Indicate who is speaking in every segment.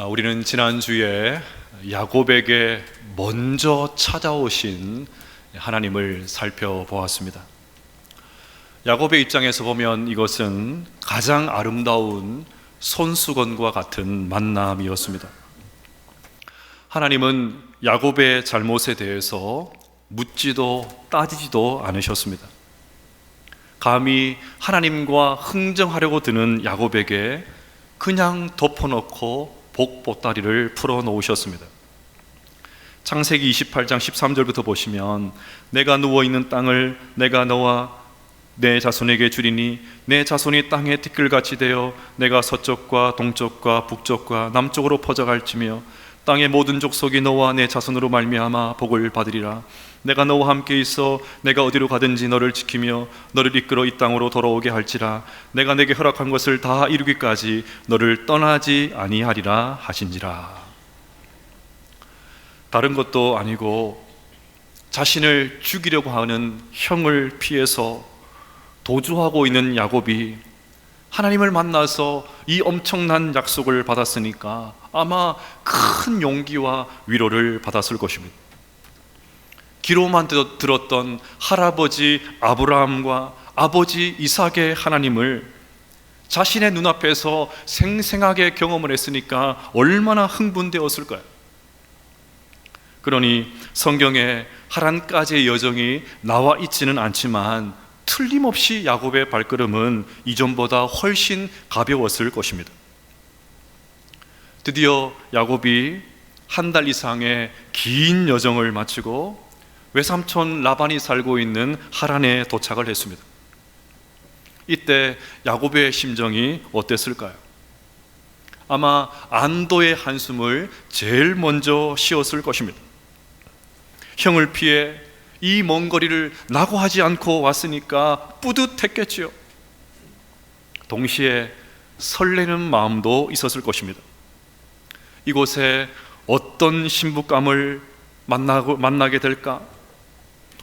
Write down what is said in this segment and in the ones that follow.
Speaker 1: 우리는 지난주에 야곱에게 먼저 찾아오신 하나님을 살펴보았습니다. 야곱의 입장에서 보면 이것은 가장 아름다운 손수건과 같은 만남이었습니다. 하나님은 야곱의 잘못에 대해서 묻지도 따지지도 않으셨습니다. 감히 하나님과 흥정하려고 드는 야곱에게 그냥 덮어놓고 복보따리를 풀어놓으셨습니다. 창세기 28장 13절부터 보시면 내가 누워있는 땅을 내가 너와 내 자손에게 주리니 내 자손이 땅에 티끌같이 되어 내가 서쪽과 동쪽과 북쪽과 남쪽으로 퍼져갈지며 땅의 모든 족속이 너와 내 자손으로 말미암아 복을 받으리라. 내가 너와 함께 있어 내가 어디로 가든지 너를 지키며 너를 이끌어 이 땅으로 돌아오게 할지라. 내가 내게 허락한 것을 다 이루기까지 너를 떠나지 아니하리라 하신지라. 다른 것도 아니고 자신을 죽이려고 하는 형을 피해서 도주하고 있는 야곱이 하나님을 만나서 이 엄청난 약속을 받았으니까 아마 큰 용기와 위로를 받았을 것입니다. 귀로만 들었던 할아버지 아브라함과 아버지 이삭의 하나님을 자신의 눈앞에서 생생하게 경험을 했으니까 얼마나 흥분되었을까요? 그러니 성경에 하란까지의 여정이 나와 있지는 않지만 틀림없이 야곱의 발걸음은 이전보다 훨씬 가벼웠을 것입니다. 드디어 야곱이 한 달 이상의 긴 여정을 마치고 외삼촌 라반이 살고 있는 하란에 도착을 했습니다. 이때 야곱의 심정이 어땠을까요? 아마 안도의 한숨을 제일 먼저 쉬었을 것입니다. 형을 피해 이 먼 거리를 낙오하지 않고 왔으니까 뿌듯했겠지요. 동시에 설레는 마음도 있었을 것입니다. 이곳에 어떤 신부감을 만나게 될까?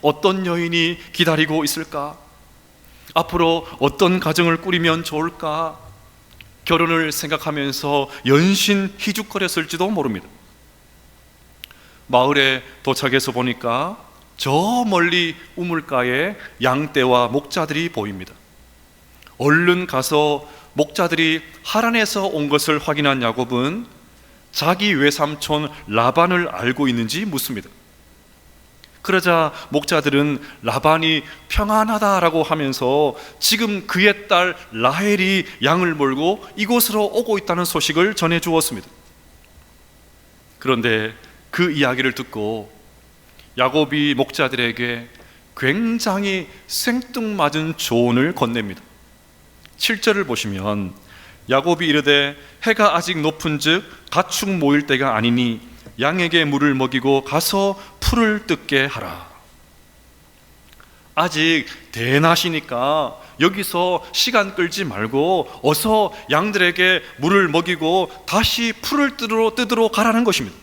Speaker 1: 어떤 여인이 기다리고 있을까? 앞으로 어떤 가정을 꾸리면 좋을까? 결혼을 생각하면서 연신 희죽거렸을지도 모릅니다. 마을에 도착해서 보니까 저 멀리 우물가에 양떼와 목자들이 보입니다. 얼른 가서 목자들이 하란에서 온 것을 확인한 야곱은 자기 외삼촌 라반을 알고 있는지 묻습니다. 그러자 목자들은 라반이 평안하다라고 하면서 지금 그의 딸 라헬이 양을 몰고 이곳으로 오고 있다는 소식을 전해 주었습니다. 그런데 그 이야기를 듣고 야곱이 목자들에게 굉장히 생뚱맞은 조언을 건넵니다. 7절을 보시면 야곱이 이르되 해가 아직 높은즉 가축 모일 때가 아니니 양에게 물을 먹이고 가서 풀을 뜯게 하라. 아직 대낮이니까 여기서 시간 끌지 말고 어서 양들에게 물을 먹이고 다시 풀을 뜯으러 가라는 것입니다.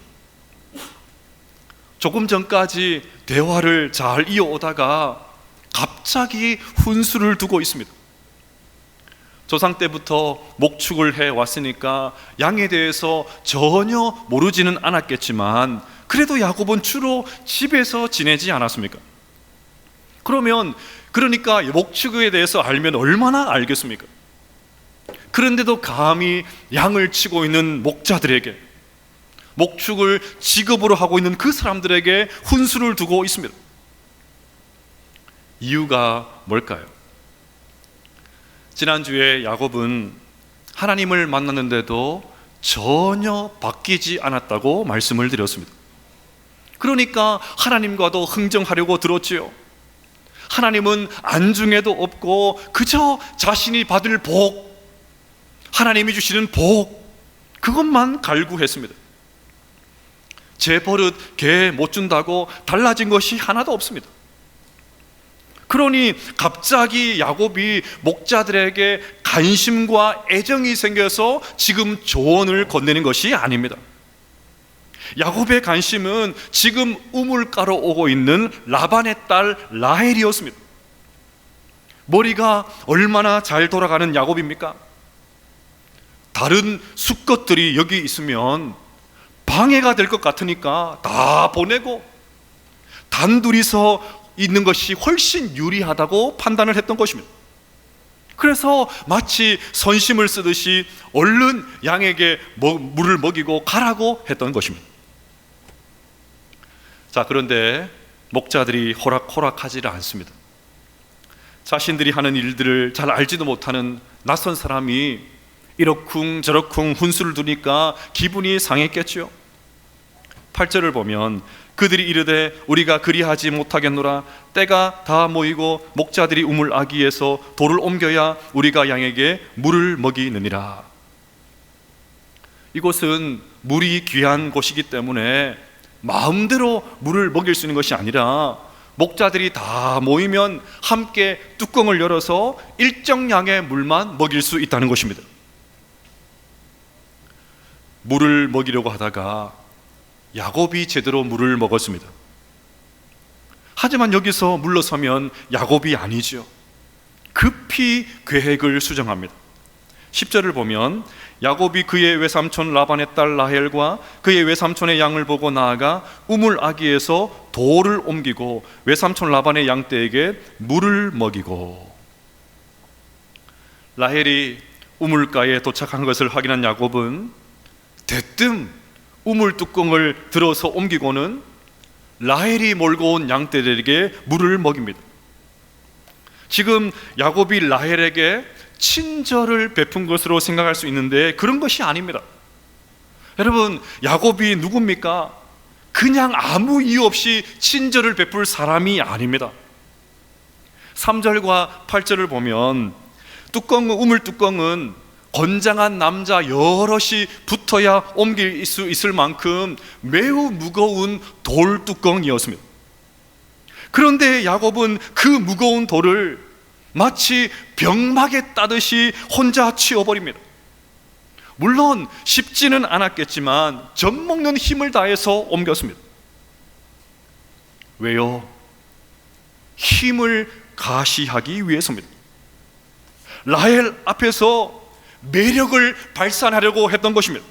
Speaker 1: 조금 전까지 대화를 잘 이어오다가 갑자기 훈수를 두고 있습니다. 조상 때부터 목축을 해왔으니까 양에 대해서 전혀 모르지는 않았겠지만 그래도 야곱은 주로 집에서 지내지 않았습니까? 그러니까 목축에 대해서 알면 얼마나 알겠습니까? 그런데도 감히 양을 치고 있는 목자들에게, 목축을 직업으로 하고 있는 그 사람들에게 훈수를 두고 있습니다. 이유가 뭘까요? 지난주에 야곱은 하나님을 만났는데도 전혀 바뀌지 않았다고 말씀을 드렸습니다. 그러니까 하나님과도 흥정하려고 들었지요. 하나님은 안중에도 없고 그저 자신이 받을 복, 하나님이 주시는 복, 그것만 갈구했습니다. 제 버릇 개 못 준다고 달라진 것이 하나도 없습니다. 그러니 갑자기 야곱이 목자들에게 관심과 애정이 생겨서 지금 조언을 건네는 것이 아닙니다. 야곱의 관심은 지금 우물가로 오고 있는 라반의 딸 라헬이었습니다. 머리가 얼마나 잘 돌아가는 야곱입니까? 다른 수컷들이 여기 있으면 방해가 될 것 같으니까 다 보내고 단둘이서 있는 것이 훨씬 유리하다고 판단을 했던 것입니다. 그래서 마치 선심을 쓰듯이 얼른 양에게 물을 먹이고 가라고 했던 것입니다. 자, 그런데 목자들이 호락호락하지 않습니다. 자신들이 하는 일들을 잘 알지도 못하는 낯선 사람이 이러쿵 저러쿵 훈수를 두니까 기분이 상했겠죠. 8절을 보면 그들이 이르되 우리가 그리하지 못하겠노라. 때가 다 모이고 목자들이 우물 아기에서 돌을 옮겨야 우리가 양에게 물을 먹이느니라. 이곳은 물이 귀한 곳이기 때문에 마음대로 물을 먹일 수 있는 것이 아니라 목자들이 다 모이면 함께 뚜껑을 열어서 일정량의 물만 먹일 수 있다는 것입니다. 물을 먹이려고 하다가 야곱이 제대로 물을 먹었습니다. 하지만 여기서 물러서면 야곱이 아니죠. 급히 계획을 수정합니다. 10절을 보면 야곱이 그의 외삼촌 라반의 딸 라헬과 그의 외삼촌의 양을 보고 나아가 우물 아기에서 돌을 옮기고 외삼촌 라반의 양떼에게 물을 먹이고. 라헬이 우물가에 도착한 것을 확인한 야곱은 대뜸 우물 뚜껑을 들어서 옮기고는 라헬이 몰고 온 양떼들에게 물을 먹입니다. 지금 야곱이 라헬에게 친절을 베푼 것으로 생각할 수 있는데 그런 것이 아닙니다. 여러분, 야곱이 누굽니까? 그냥 아무 이유 없이 친절을 베풀 사람이 아닙니다. 3절과 8절을 보면 우물 뚜껑은 건장한 남자 여럿이 붙어야 옮길 수 있을 만큼 매우 무거운 돌 뚜껑이었습니다. 그런데 야곱은 그 무거운 돌을 마치 병막에 따듯이 혼자 치워버립니다. 물론 쉽지는 않았겠지만 젖먹는 힘을 다해서 옮겼습니다. 왜요? 힘을 가시하기 위해서입니다. 라헬 앞에서 매력을 발산하려고 했던 것입니다.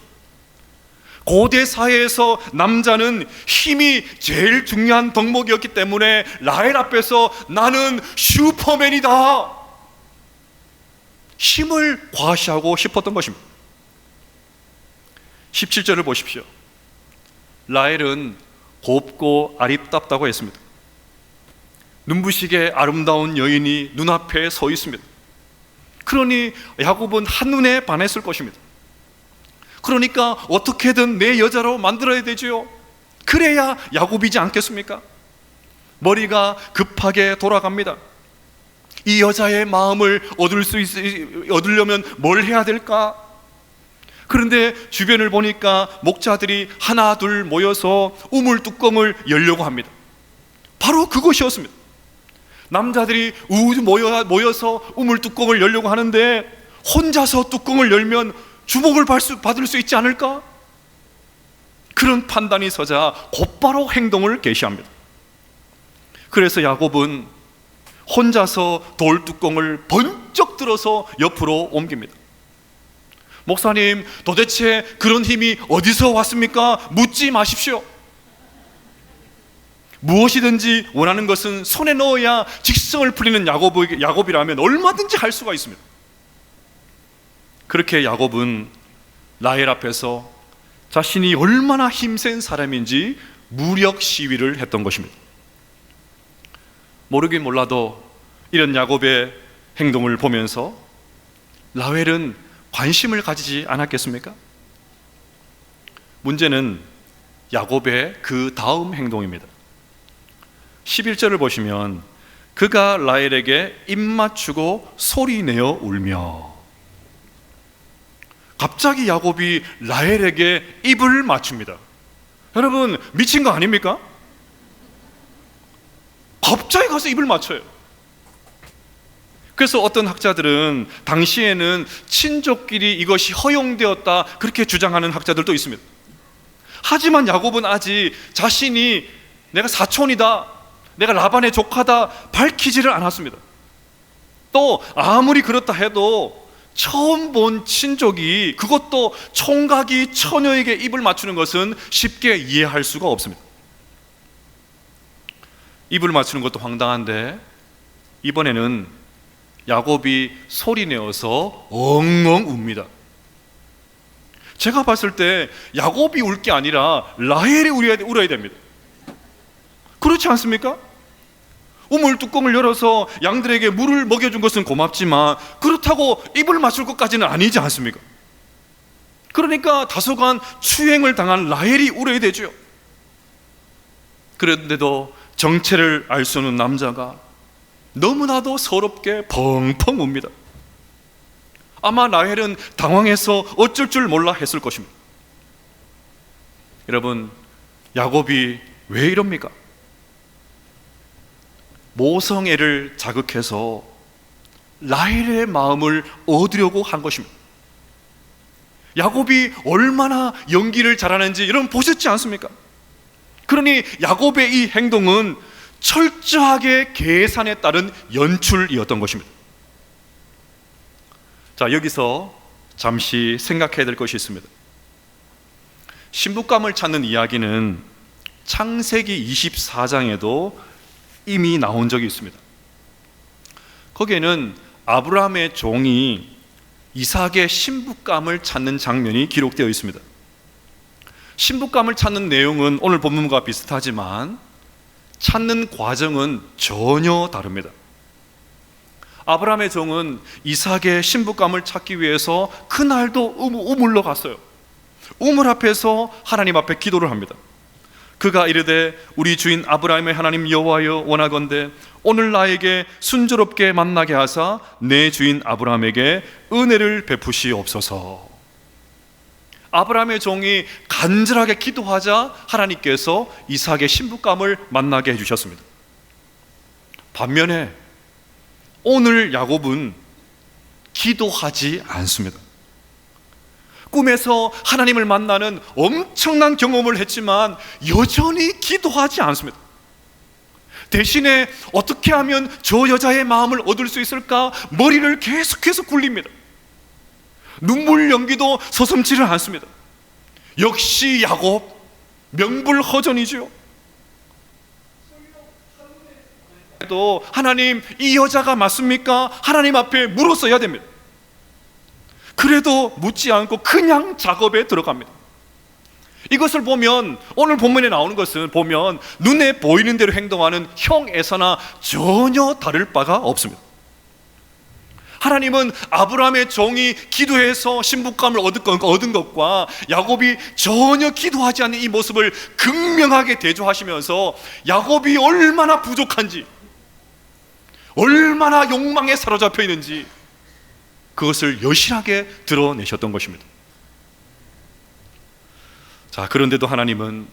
Speaker 1: 고대 사회에서 남자는 힘이 제일 중요한 덕목이었기 때문에 라헬 앞에서 나는 슈퍼맨이다, 힘을 과시하고 싶었던 것입니다. 17절을 보십시오. 라헬은 곱고 아립답다고 했습니다. 눈부시게 아름다운 여인이 눈앞에 서 있습니다. 그러니 야곱은 한눈에 반했을 것입니다. 그러니까 어떻게든 내 여자로 만들어야 되지요. 그래야 야곱이지 않겠습니까? 머리가 급하게 돌아갑니다. 이 여자의 마음을 얻으려면 뭘 해야 될까? 그런데 주변을 보니까 목자들이 하나 둘 모여서 우물 뚜껑을 열려고 합니다. 바로 그것이었습니다. 남자들이 모여서 우물 뚜껑을 열려고 하는데 혼자서 뚜껑을 열면 주목을 받을 수 있지 않을까? 그런 판단이 서자 곧바로 행동을 개시합니다. 그래서 야곱은 혼자서 돌 뚜껑을 번쩍 들어서 옆으로 옮깁니다. 목사님, 도대체 그런 힘이 어디서 왔습니까? 묻지 마십시오. 무엇이든지 원하는 것은 손에 넣어야 직성을 풀리는 야곱이라면 얼마든지 할 수가 있습니다. 그렇게 야곱은 라헬 앞에서 자신이 얼마나 힘센 사람인지 무력 시위를 했던 것입니다. 모르긴 몰라도 이런 야곱의 행동을 보면서 라헬은 관심을 가지지 않았겠습니까? 문제는 야곱의 그 다음 행동입니다. 11절을 보시면 그가 라헬에게 입 맞추고 소리내어 울며. 갑자기 야곱이 라헬에게 입을 맞춥니다. 여러분, 미친 거 아닙니까? 갑자기 가서 입을 맞춰요. 그래서 어떤 학자들은 당시에는 친족끼리 이것이 허용되었다 그렇게 주장하는 학자들도 있습니다. 하지만 야곱은 아직 자신이 내가 사촌이다, 내가 라반의 조카다 밝히지를 않았습니다. 또 아무리 그렇다 해도 처음 본 친족이, 그것도 총각이 처녀에게 입을 맞추는 것은 쉽게 이해할 수가 없습니다. 입을 맞추는 것도 황당한데 이번에는 야곱이 소리내어서 엉엉 웁니다. 제가 봤을 때 야곱이 울 게 아니라 라헬이 울어야 됩니다. 그렇지 않습니까? 우물 뚜껑을 열어서 양들에게 물을 먹여준 것은 고맙지만 그렇다고 입을 맞출 것까지는 아니지 않습니까? 그러니까 다소간 추행을 당한 라헬이 울어야 되죠. 그런데도 정체를 알 수 없는 남자가 너무나도 서럽게 펑펑 웁니다. 아마 라헬은 당황해서 어쩔 줄 몰라 했을 것입니다. 여러분, 야곱이 왜 이럽니까? 모성애를 자극해서 라헬의 마음을 얻으려고 한 것입니다. 야곱이 얼마나 연기를 잘하는지 여러분 보셨지 않습니까? 그러니 야곱의 이 행동은 철저하게 계산에 따른 연출이었던 것입니다. 자, 여기서 잠시 생각해야 될 것이 있습니다. 신부감을 찾는 이야기는 창세기 24장에도 이미 나온 적이 있습니다. 거기에는 아브라함의 종이 이삭의 신부감을 찾는 장면이 기록되어 있습니다. 신부감을 찾는 내용은 오늘 본문과 비슷하지만 찾는 과정은 전혀 다릅니다. 아브라함의 종은 이삭의 신부감을 찾기 위해서 그날도 우물로 갔어요. 우물 앞에서 하나님 앞에 기도를 합니다. 그가 이르되 우리 주인 아브라함의 하나님 여호와여, 원하건대 오늘 나에게 순조롭게 만나게 하사 내 주인 아브라함에게 은혜를 베푸시옵소서. 아브라함의 종이 간절하게 기도하자 하나님께서 이삭의 신부감을 만나게 해주셨습니다. 반면에 오늘 야곱은 기도하지 않습니다. 꿈에서 하나님을 만나는 엄청난 경험을 했지만 여전히 기도하지 않습니다. 대신에 어떻게 하면 저 여자의 마음을 얻을 수 있을까 머리를 계속해서 굴립니다. 눈물 연기도 서슴지를 않습니다. 역시 야곱 명불허전이죠. 또 하나님, 이 여자가 맞습니까? 하나님 앞에 물었어야 됩니다. 그래도 묻지 않고 그냥 작업에 들어갑니다. 이것을 보면, 오늘 본문에 나오는 것을 보면 눈에 보이는 대로 행동하는 형 에서나 전혀 다를 바가 없습니다. 하나님은 아브라함의 종이 기도해서 신부감을 얻은 것과 야곱이 전혀 기도하지 않는 이 모습을 극명하게 대조하시면서 야곱이 얼마나 부족한지, 얼마나 욕망에 사로잡혀 있는지 그것을 여실하게 드러내셨던 것입니다. 자, 그런데도 하나님은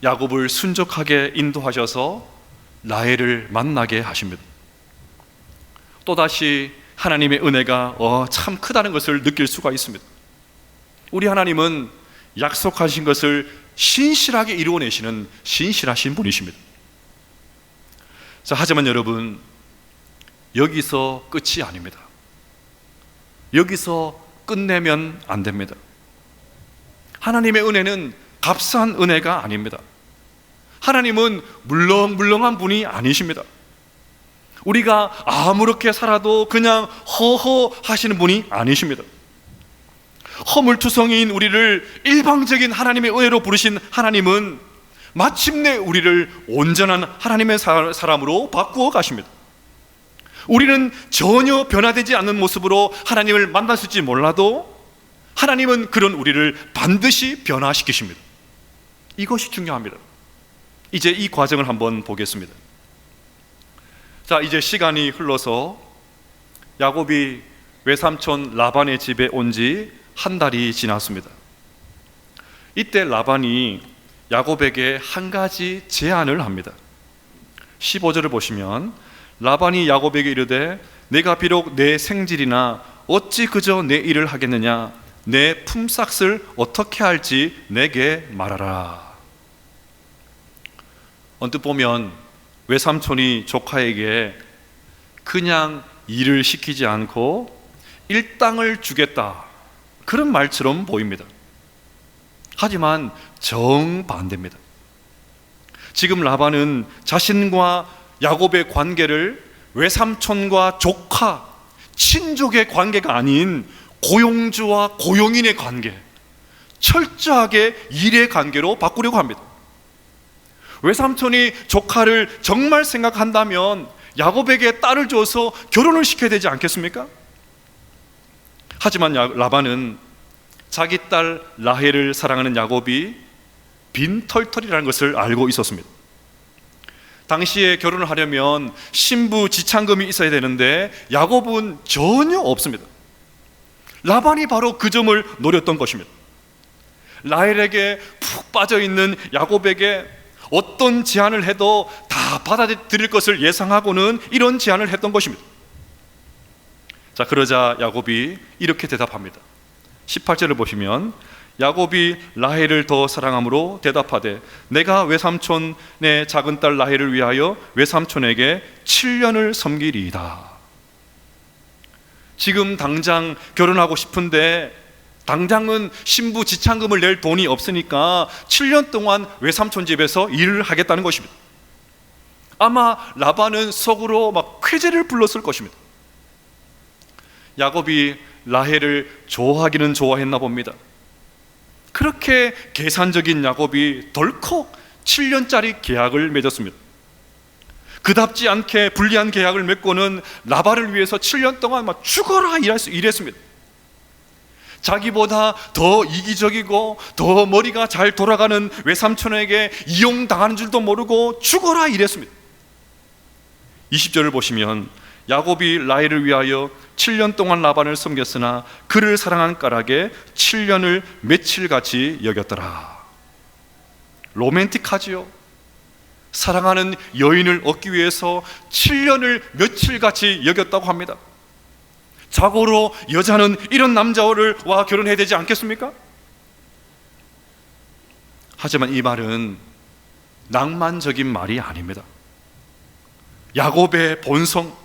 Speaker 1: 야곱을 순적하게 인도하셔서 라헬을 만나게 하십니다. 또다시 하나님의 은혜가 참 크다는 것을 느낄 수가 있습니다. 우리 하나님은 약속하신 것을 신실하게 이루어내시는 신실하신 분이십니다. 자, 하지만 여러분, 여기서 끝이 아닙니다. 여기서 끝내면 안 됩니다. 하나님의 은혜는 값싼 은혜가 아닙니다. 하나님은 물렁물렁한 분이 아니십니다. 우리가 아무렇게 살아도 그냥 허허 하시는 분이 아니십니다. 허물투성이인 우리를 일방적인 하나님의 은혜로 부르신 하나님은 마침내 우리를 온전한 하나님의 사람으로 바꾸어 가십니다. 우리는 전혀 변화되지 않는 모습으로 하나님을 만났을지 몰라도 하나님은 그런 우리를 반드시 변화시키십니다. 이것이 중요합니다. 이제 이 과정을 한번 보겠습니다. 자, 이제 시간이 흘러서 야곱이 외삼촌 라반의 집에 온 지 한 달이 지났습니다. 이때 라반이 야곱에게 한 가지 제안을 합니다. 15절을 보시면 라반이 야곱에게 이르되 내가 비록 내 생질이나 어찌 그저 내 일을 하겠느냐, 내 품삯을 어떻게 할지 내게 말하라. 언뜻 보면 외삼촌이 조카에게 그냥 일을 시키지 않고 일당을 주겠다, 그런 말처럼 보입니다. 하지만 정반대입니다. 지금 라반은 자신과 야곱의 관계를 외삼촌과 조카, 친족의 관계가 아닌 고용주와 고용인의 관계, 철저하게 일의 관계로 바꾸려고 합니다. 외삼촌이 조카를 정말 생각한다면 야곱에게 딸을 줘서 결혼을 시켜야 되지 않겠습니까? 하지만 라반은 자기 딸 라헬을 사랑하는 야곱이 빈털털이라는 것을 알고 있었습니다. 당시에 결혼을 하려면 신부 지참금이 있어야 되는데 야곱은 전혀 없습니다. 라반이 바로 그 점을 노렸던 것입니다. 라헬에게 푹 빠져있는 야곱에게 어떤 제안을 해도 다 받아들일 것을 예상하고는 이런 제안을 했던 것입니다. 자, 그러자 야곱이 이렇게 대답합니다. 18절을 보시면 야곱이 라헬을 더 사랑함으로 대답하되 내가 외삼촌의 작은 딸 라헬을 위하여 외삼촌에게 7년을 섬기리이다. 지금 당장 결혼하고 싶은데 당장은 신부 지참금을 낼 돈이 없으니까 7년 동안 외삼촌 집에서 일을 하겠다는 것입니다. 아마 라반은 속으로 막 쾌재를 불렀을 것입니다. 야곱이 라헬을 좋아하기는 좋아했나 봅니다. 그렇게 계산적인 야곱이 덜컥 7년짜리 계약을 맺었습니다. 그답지 않게 불리한 계약을 맺고는 라반을 위해서 7년 동안 막 죽어라 일했습니다. 자기보다 더 이기적이고 더 머리가 잘 돌아가는 외삼촌에게 이용당하는 줄도 모르고 죽어라 일했습니다. 20절을 보시면 야곱이 라헬을 위하여 7년 동안 라반을 섬겼으나 그를 사랑한 까닭에 7년을 며칠같이 여겼더라. 로맨틱하지요? 사랑하는 여인을 얻기 위해서 7년을 며칠같이 여겼다고 합니다. 자고로 여자는 이런 남자와 결혼해야 되지 않겠습니까? 하지만 이 말은 낭만적인 말이 아닙니다. 야곱의 본성,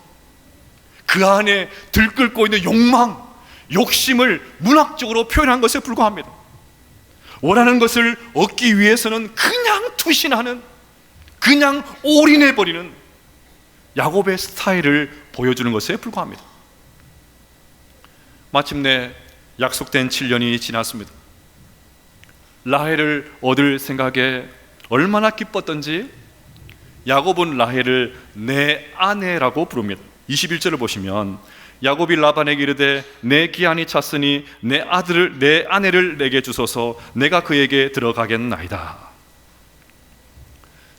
Speaker 1: 그 안에 들끓고 있는 욕망, 욕심을 문학적으로 표현한 것에 불과합니다. 원하는 것을 얻기 위해서는 그냥 투신하는, 그냥 올인해버리는 야곱의 스타일을 보여주는 것에 불과합니다. 마침내 약속된 7년이 지났습니다. 라헬을 얻을 생각에 얼마나 기뻤던지 야곱은 라헬을 내 아내라고 부릅니다. 21절을 보시면 야곱이 라반에게 이르되 내 기한이 찼으니 내 아내를 내게 주소서 내가 그에게 들어가겠나이다.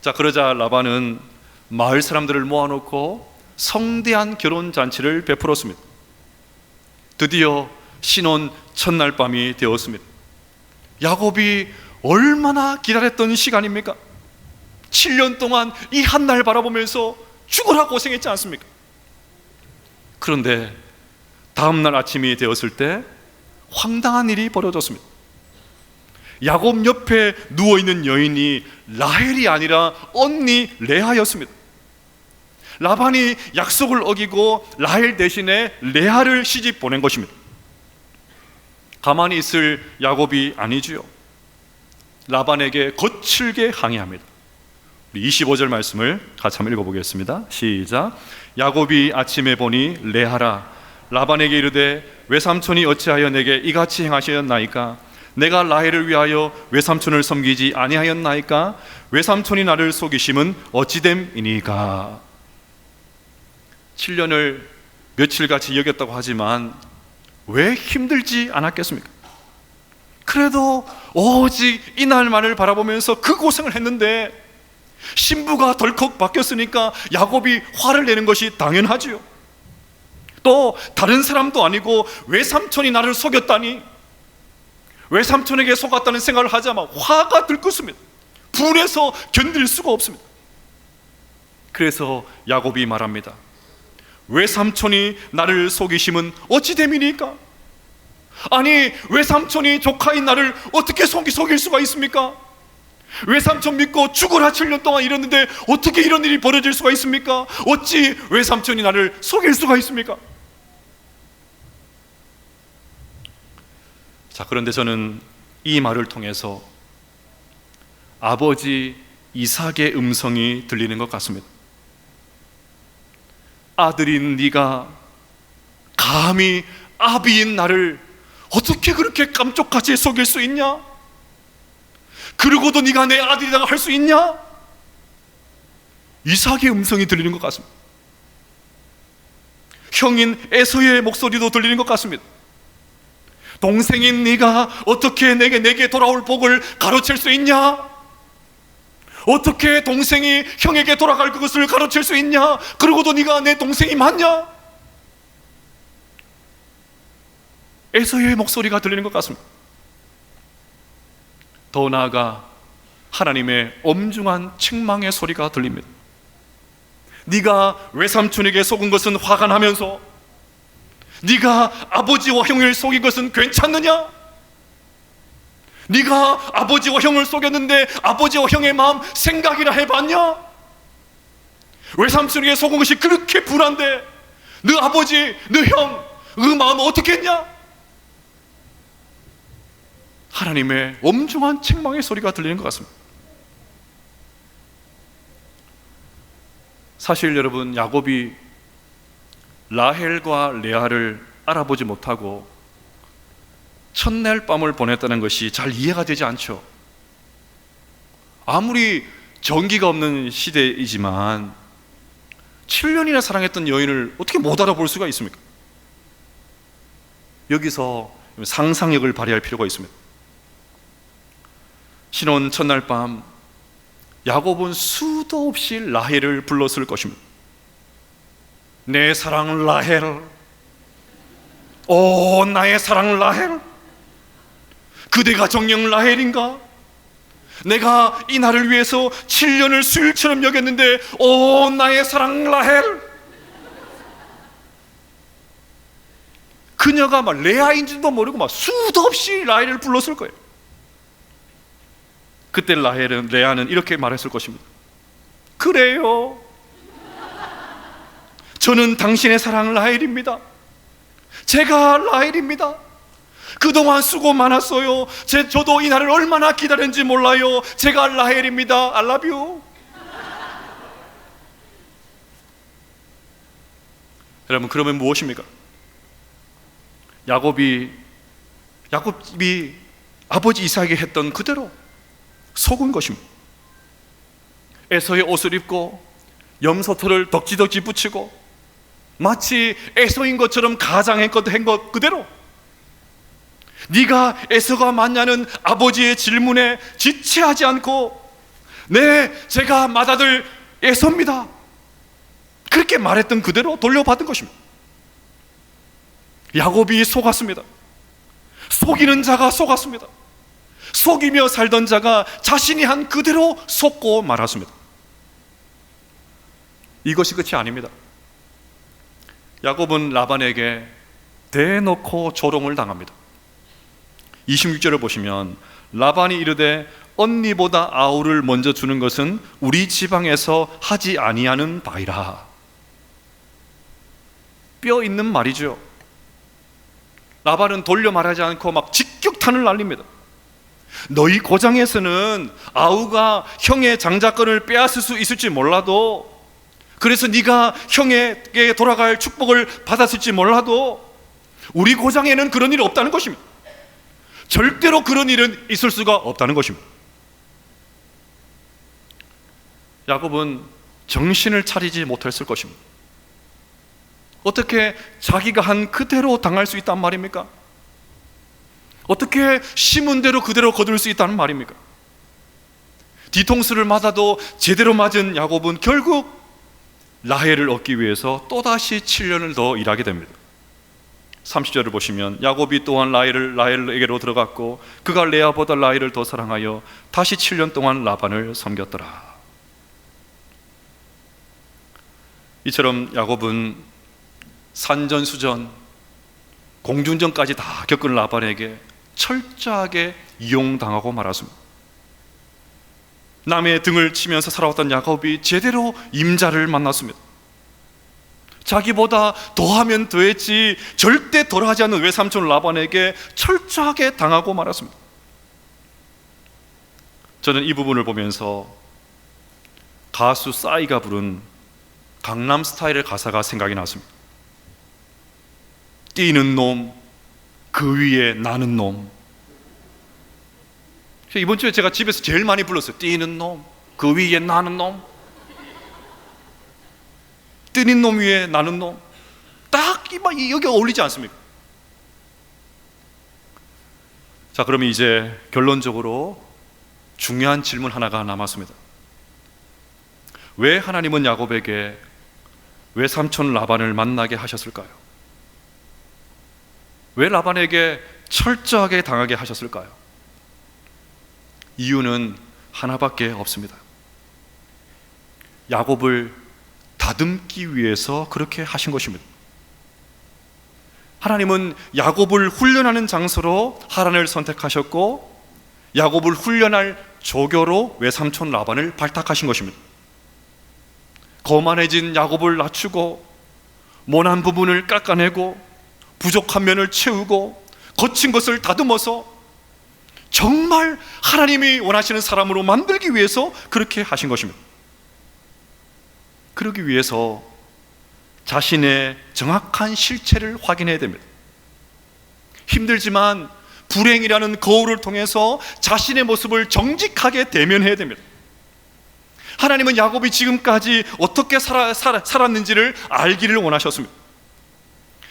Speaker 1: 자, 그러자 라반은 마을 사람들을 모아놓고 성대한 결혼 잔치를 베풀었습니다. 드디어 신혼 첫날 밤이 되었습니다. 야곱이 얼마나 기다렸던 시간입니까? 7년 동안 이 한 날 바라보면서 죽으라 고생했지 않습니까? 그런데 다음날 아침이 되었을 때 황당한 일이 벌어졌습니다. 야곱 옆에 누워있는 여인이 라헬이 아니라 언니 레아였습니다. 라반이 약속을 어기고 라헬 대신에 레아를 시집 보낸 것입니다. 가만히 있을 야곱이 아니지요. 라반에게 거칠게 항의합니다. 25절 말씀을 같이 한번 읽어보겠습니다. 시작. 야곱이 아침에 보니 레아라 라반에게 이르되 외삼촌이 어찌하여 내게 이같이 행하셨나이까? 내가 라헬을 위하여 외삼촌을 섬기지 아니하였나이까? 외삼촌이 나를 속이심은 어찌됨이니까? 7년을 며칠같이 여겼다고 하지만 왜 힘들지 않았겠습니까? 그래도 오직 이날만을 바라보면서 그 고생을 했는데 신부가 덜컥 바뀌었으니까 야곱이 화를 내는 것이 당연하지요. 또 다른 사람도 아니고 외삼촌이 나를 속였다니, 외삼촌에게 속았다는 생각을 하자마자 화가 들끓습니다. 분해서 견딜 수가 없습니다. 그래서 야곱이 말합니다. 외삼촌이 나를 속이심은 어찌 됨이니까? 아니, 외삼촌이 조카인 나를 어떻게 속일 수가 있습니까? 외삼촌 믿고 죽으라 7년 동안 이랬는데 어떻게 이런 일이 벌어질 수가 있습니까? 어찌 외삼촌이 나를 속일 수가 있습니까? 자, 그런데 저는 이 말을 통해서 아버지 이삭의 음성이 들리는 것 같습니다. 아들인 네가 감히 아비인 나를 어떻게 그렇게 깜짝같이 속일 수 있냐? 그러고도 네가 내 아들이라고 할 수 있냐? 이삭의 음성이 들리는 것 같습니다. 형인 에서의 목소리도 들리는 것 같습니다. 동생인 네가 어떻게 내게 돌아올 복을 가로챌 수 있냐? 어떻게 동생이 형에게 돌아갈 그것을 가로챌 수 있냐? 그러고도 네가 내 동생이 맞냐? 에서의 목소리가 들리는 것 같습니다. 더 나아가 하나님의 엄중한 책망의 소리가 들립니다. 네가 외삼촌에게 속은 것은 화가 나면서 네가 아버지와 형을 속인 것은 괜찮느냐? 네가 아버지와 형을 속였는데 아버지와 형의 마음 생각이나 해봤냐? 외삼촌에게 속은 것이 그렇게 불안데 너 아버지, 너 형, 그 마음 어떻게 했냐? 하나님의 엄중한 책망의 소리가 들리는 것 같습니다. 사실 여러분, 야곱이 라헬과 레아를 알아보지 못하고 첫날 밤을 보냈다는 것이 잘 이해가 되지 않죠. 아무리 전기가 없는 시대이지만 7년이나 사랑했던 여인을 어떻게 못 알아볼 수가 있습니까? 여기서 상상력을 발휘할 필요가 있습니다. 신혼 첫날 밤 야곱은 수도 없이 라헬을 불렀을 것입니다. 내 사랑 라헬, 오 나의 사랑 라헬, 그대가 정녕 라헬인가? 내가 이 날을 위해서 7년을 수일처럼 여겼는데 오 나의 사랑 라헬. 그녀가 막 레아인지도 모르고 막 수도 없이 라헬을 불렀을 거예요. 그때 레아는 이렇게 말했을 것입니다. 그래요, 저는 당신의 사랑 라헬입니다. 제가 라헬입니다. 그동안 수고 많았어요. 저도 이 날을 얼마나 기다렸는지 몰라요. 제가 라헬입니다. I love you. 여러분, 그러면 무엇입니까? 야곱이 아버지 이삭에게 했던 그대로 속은 것입니다. 에서의 옷을 입고 염소털을 덕지덕지 붙이고 마치 에서인 것처럼 가장한 것 그대로 네가 에서가 맞냐는 아버지의 질문에 지체하지 않고 네, 제가 맏아들 에서입니다, 그렇게 말했던 그대로 돌려받은 것입니다. 야곱이 속았습니다. 속이는 자가 속았습니다. 속이며 살던 자가 자신이 한 그대로 속고 말았습니다. 이것이 끝이 아닙니다. 야곱은 라반에게 대놓고 조롱을 당합니다. 26절을 보시면 라반이 이르되 언니보다 아우를 먼저 주는 것은 우리 지방에서 하지 아니하는 바이라. 뼈 있는 말이죠. 라반은 돌려 말하지 않고 막 직격탄을 날립니다. 너희 고장에서는 아우가 형의 장자권을 빼앗을 수 있을지 몰라도, 그래서 네가 형에게 돌아갈 축복을 받았을지 몰라도 우리 고장에는 그런 일이 없다는 것입니다. 절대로 그런 일은 있을 수가 없다는 것입니다. 야곱은 정신을 차리지 못했을 것입니다. 어떻게 자기가 한 그대로 당할 수 있단 말입니까? 어떻게 심은 대로 그대로 거둘 수 있다는 말입니까? 뒤통수를 맞아도 제대로 맞은 야곱은 결국 라헬을 얻기 위해서 또다시 7년을 더 일하게 됩니다. 30절을 보시면 야곱이 또한 라헬에게로 들어갔고 그가 레아보다 라헬을 더 사랑하여 다시 7년 동안 라반을 섬겼더라. 이처럼 야곱은 산전수전, 공중전까지 다 겪은 라반에게 철저하게 이용당하고 말았습니다. 남의 등을 치면서 살아왔던 야곱이 제대로 임자를 만났습니다. 자기보다 더하면 더했지 절대 덜하지 않는 외삼촌 라반에게 철저하게 당하고 말았습니다. 저는 이 부분을 보면서 가수 싸이가 부른 강남 스타일의 가사가 생각이 났습니다. 뛰는 놈, 그 위에 나는 놈. 이번 주에 제가 집에서 제일 많이 불렀어요. 뛰는 놈, 그 위에 나는 놈. 뛰는 놈 위에 나는 놈. 딱 여기 어울리지 않습니까? 자, 그러면 이제 결론적으로 중요한 질문 하나가 남았습니다. 왜 하나님은 야곱에게 외삼촌 라반을 만나게 하셨을까요? 왜 라반에게 철저하게 당하게 하셨을까요? 이유는 하나밖에 없습니다. 야곱을 다듬기 위해서 그렇게 하신 것입니다. 하나님은 야곱을 훈련하는 장소로 하란을 선택하셨고, 야곱을 훈련할 조교로 외삼촌 라반을 발탁하신 것입니다. 거만해진 야곱을 낮추고, 모난 부분을 깎아내고, 부족한 면을 채우고, 거친 것을 다듬어서 정말 하나님이 원하시는 사람으로 만들기 위해서 그렇게 하신 것입니다. 그러기 위해서 자신의 정확한 실체를 확인해야 됩니다. 힘들지만 불행이라는 거울을 통해서 자신의 모습을 정직하게 대면해야 됩니다. 하나님은 야곱이 지금까지 어떻게 살았는지를 알기를 원하셨습니다.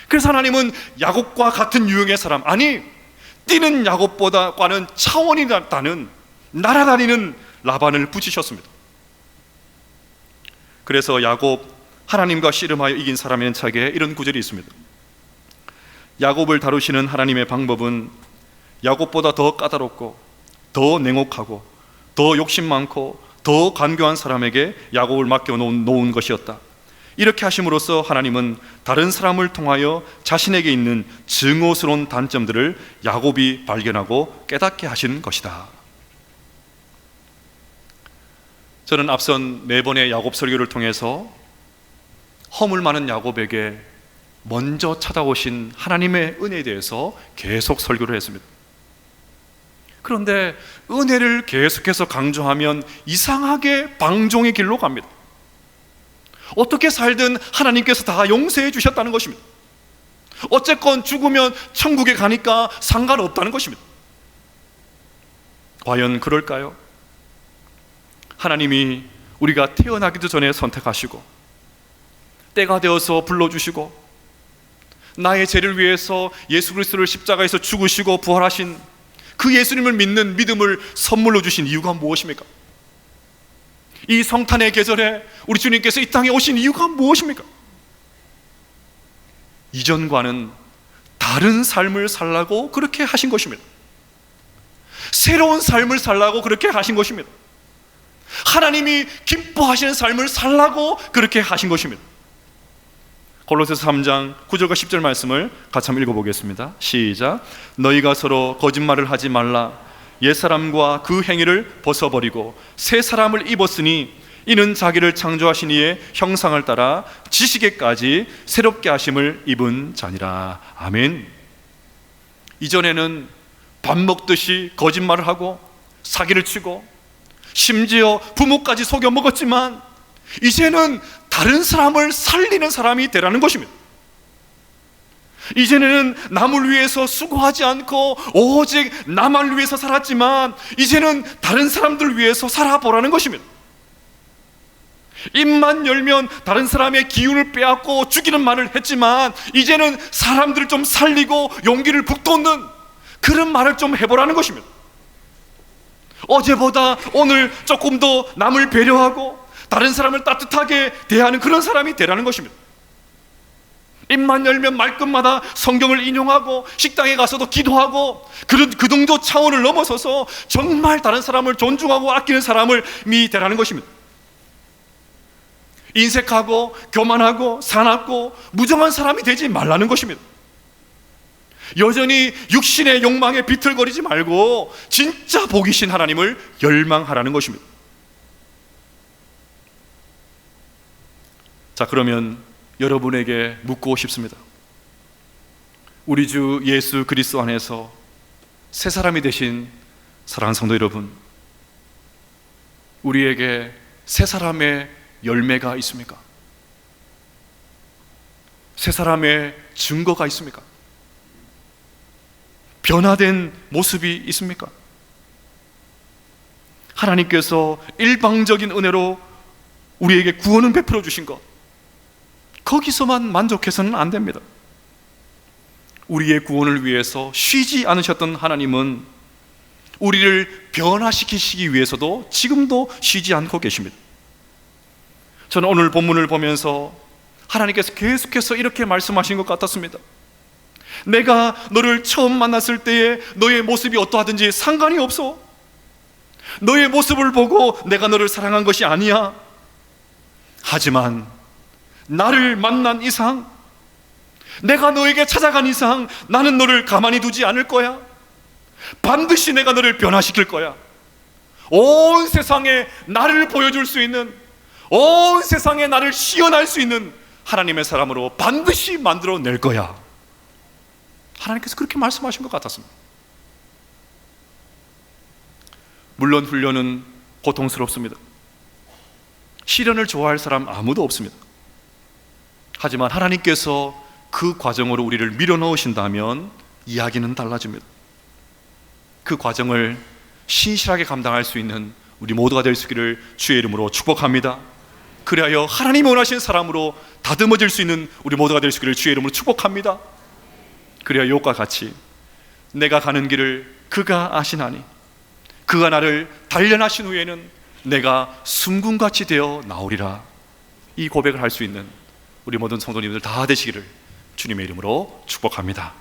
Speaker 1: 그래서 하나님은 야곱과 같은 유형의 사람, 아니 뛰는 야곱보다는 차원이 다른 날아다니는 라반을 붙이셨습니다. 그래서 야곱, 하나님과 씨름하여 이긴 사람의 책에 이런 구절이 있습니다. 야곱을 다루시는 하나님의 방법은 야곱보다 더 까다롭고 더 냉혹하고 더 욕심 많고 더 간교한 사람에게 야곱을 맡겨놓은 것이었다. 이렇게 하심으로써 하나님은 다른 사람을 통하여 자신에게 있는 증오스러운 단점들을 야곱이 발견하고 깨닫게 하신 것이다. 저는 앞선 4번의 야곱 설교를 통해서 허물 많은 야곱에게 먼저 찾아오신 하나님의 은혜에 대해서 계속 설교를 했습니다. 그런데 은혜를 계속해서 강조하면 이상하게 방종의 길로 갑니다. 어떻게 살든 하나님께서 다 용서해 주셨다는 것입니다. 어쨌건 죽으면 천국에 가니까 상관없다는 것입니다. 과연 그럴까요? 하나님이 우리가 태어나기도 전에 선택하시고 때가 되어서 불러주시고 나의 죄를 위해서 예수 그리스도를 십자가에서 죽으시고 부활하신 그 예수님을 믿는 믿음을 선물로 주신 이유가 무엇입니까? 이 성탄의 계절에 우리 주님께서 이 땅에 오신 이유가 무엇입니까? 이전과는 다른 삶을 살라고 그렇게 하신 것입니다. 새로운 삶을 살라고 그렇게 하신 것입니다. 하나님이 기뻐하시는 삶을 살라고 그렇게 하신 것입니다. 골로새서 3장 9절과 10절 말씀을 같이 한번 읽어보겠습니다. 시작. 너희가 서로 거짓말을 하지 말라. 옛사람과 그 행위를 벗어버리고 새 사람을 입었으니 이는 자기를 창조하신 이의 형상을 따라 지식에까지 새롭게 하심을 입은 자니라. 아멘. 이전에는 밥 먹듯이 거짓말을 하고 사기를 치고 심지어 부모까지 속여 먹었지만 이제는 다른 사람을 살리는 사람이 되라는 것입니다. 이제는 남을 위해서 수고하지 않고 오직 나만 위해서 살았지만 이제는 다른 사람들 위해서 살아보라는 것입니다. 입만 열면 다른 사람의 기운을 빼앗고 죽이는 말을 했지만 이제는 사람들을 좀 살리고 용기를 북돋는 그런 말을 좀 해보라는 것입니다. 어제보다 오늘 조금 더 남을 배려하고 다른 사람을 따뜻하게 대하는 그런 사람이 되라는 것입니다. 입만 열면 말끝마다 성경을 인용하고 식당에 가서도 기도하고 그 정도 차원을 넘어서서 정말 다른 사람을 존중하고 아끼는 사람이 되라는 것입니다. 인색하고 교만하고 사납고 무정한 사람이 되지 말라는 것입니다. 여전히 육신의 욕망에 비틀거리지 말고 진짜 복이신 하나님을 열망하라는 것입니다. 자, 그러면 여러분에게 묻고 싶습니다. 우리 주 예수 그리스도 안에서 새 사람이 되신 사랑하는 성도 여러분, 우리에게 새 사람의 열매가 있습니까? 새 사람의 증거가 있습니까? 변화된 모습이 있습니까? 하나님께서 일방적인 은혜로 우리에게 구원을 베풀어 주신 것, 거기서만 만족해서는 안 됩니다. 우리의 구원을 위해서 쉬지 않으셨던 하나님은 우리를 변화시키시기 위해서도 지금도 쉬지 않고 계십니다. 저는 오늘 본문을 보면서 하나님께서 계속해서 이렇게 말씀하신 것 같았습니다. 내가 너를 처음 만났을 때에 너의 모습이 어떠하든지 상관이 없어. 너의 모습을 보고 내가 너를 사랑한 것이 아니야. 하지만 나를 만난 이상, 내가 너에게 찾아간 이상 나는 너를 가만히 두지 않을 거야. 반드시 내가 너를 변화시킬 거야. 온 세상에 나를 보여줄 수 있는, 온 세상에 나를 시연할 수 있는 하나님의 사람으로 반드시 만들어낼 거야. 하나님께서 그렇게 말씀하신 것 같았습니다. 물론 훈련은 고통스럽습니다. 시련을 좋아할 사람 아무도 없습니다. 하지만 하나님께서 그 과정으로 우리를 밀어넣으신다면 이야기는 달라집니다. 그 과정을 신실하게 감당할 수 있는 우리 모두가 될 수 있기를 주의 이름으로 축복합니다. 그리하여 하나님이 원하시는 사람으로 다듬어질 수 있는 우리 모두가 될 수 있기를 주의 이름으로 축복합니다. 그리하여 욥과 같이 내가 가는 길을 그가 아시나니 그가 나를 단련하신 후에는 내가 순금같이 되어 나오리라. 이 고백을 할 수 있는 우리 모든 성도님들 다 되시기를 주님의 이름으로 축복합니다.